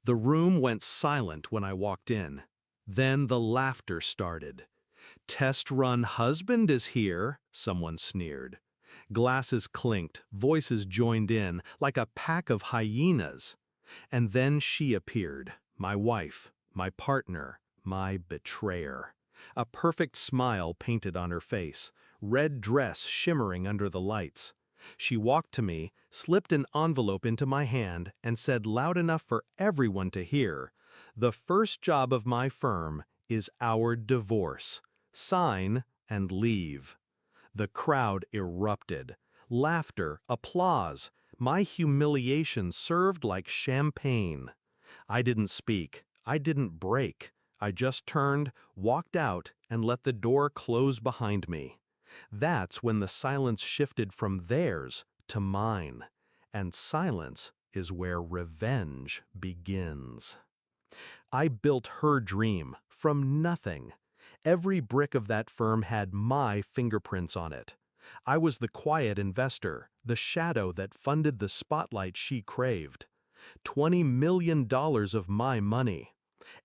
The room went silent when I walked in. Then the laughter started. "Test run husband is here," someone sneered. Glasses clinked, voices joined in, like a pack of hyenas. And then she appeared, my wife, my partner, my betrayer. A perfect smile painted on her face, red dress shimmering under the lights. She walked to me, slipped an envelope into my hand, and said loud enough for everyone to hear, "The first job of my firm is our divorce. Sign and leave." The crowd erupted. Laughter, applause. My humiliation served like champagne. I didn't speak. I didn't break. I just turned, walked out, and let the door close behind me. That's when the silence shifted from theirs to mine. And silence is where revenge begins. I built her dream from nothing. Every brick of that firm had my fingerprints on it. I was the quiet investor, the shadow that funded the spotlight she craved. $20 million of my money.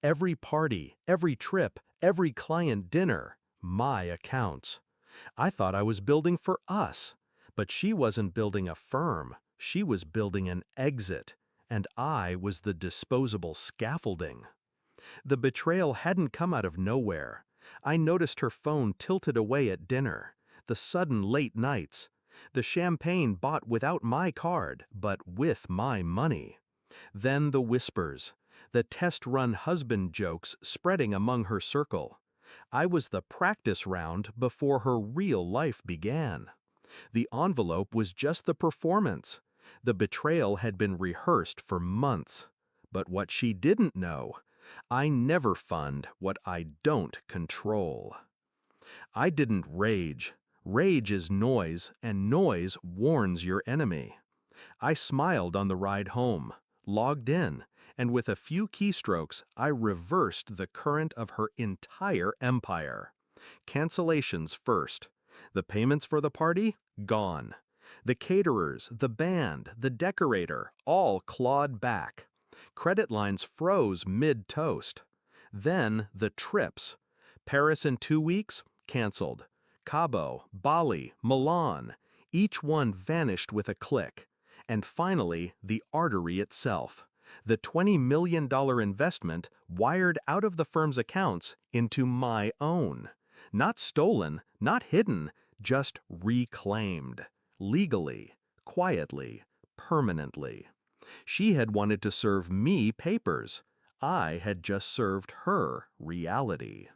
Every party, every trip, every client dinner, my accounts. I thought I was building for us, but she wasn't building a firm. She was building an exit, and I was the disposable scaffolding. The betrayal hadn't come out of nowhere. I noticed her phone tilted away at dinner, the sudden late nights, the champagne bought without my card, but with my money. Then the whispers, the test-run husband jokes spreading among her circle. I was the practice round before her real life began. The envelope was just the performance. The betrayal had been rehearsed for months. But what she didn't know, I never fund what I don't control. I didn't rage. Rage is noise, and noise warns your enemy. I smiled on the ride home, logged in, and with a few keystrokes, I reversed the current of her entire empire. Cancellations first. The payments for the party? Gone. The caterers, the band, the decorator, all clawed back. Credit lines froze mid-toast. Then the trips. Paris in 2 weeks? Canceled. Cabo, Bali, Milan. Each one vanished with a click. And finally, the artery itself. The $20 million investment wired out of the firm's accounts into my own. Not stolen, not hidden, just reclaimed. Legally, quietly, permanently. She had wanted to serve me papers. I had just served her reality.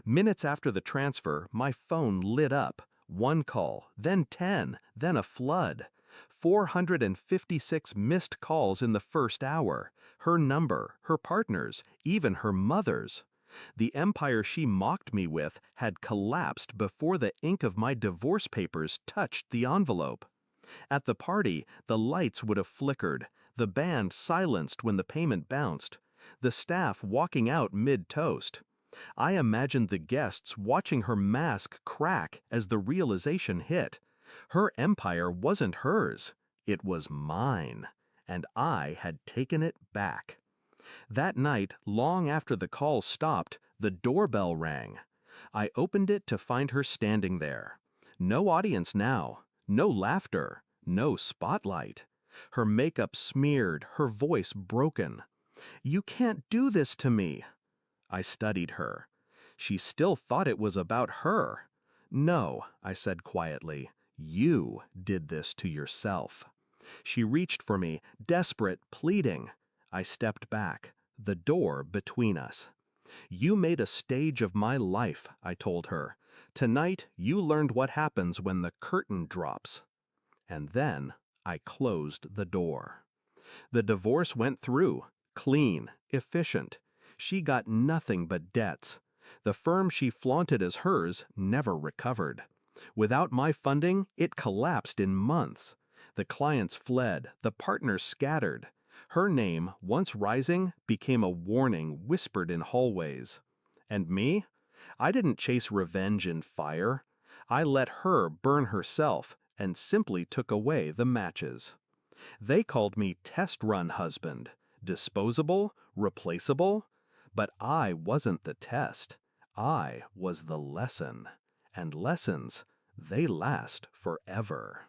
Minutes after the transfer, my phone lit up. 1 call, then 10, then a flood. 456 missed calls in the first hour. Her number, her partner's, even her mother's. The empire she mocked me with had collapsed before the ink of my divorce papers touched the envelope. At the party, the lights would have flickered, the band silenced when the payment bounced, the staff walking out mid-toast. I imagined the guests watching her mask crack as the realization hit. Her empire wasn't hers, it was mine, and I had taken it back. That night, long after the call stopped, the doorbell rang. I opened it to find her standing there. No audience now, no laughter, no spotlight. Her makeup smeared, her voice broken. "You can't do this to me." I studied her. She still thought it was about her. "No," I said quietly, "you did this to yourself." She reached for me, desperate, pleading. I stepped back, the door between us. "You made a stage of my life," I told her. "Tonight, you learned what happens when the curtain drops." And then I closed the door. The divorce went through, clean, efficient. She got nothing but debts. The firm she flaunted as hers never recovered. Without my funding, it collapsed in months. The clients fled, the partners scattered. Her name, once rising, became a warning whispered in hallways. And me? I didn't chase revenge in fire. I let her burn herself and simply took away the matches. They called me test run husband, disposable, replaceable. But I wasn't the test. I was the lesson. And lessons, they last forever.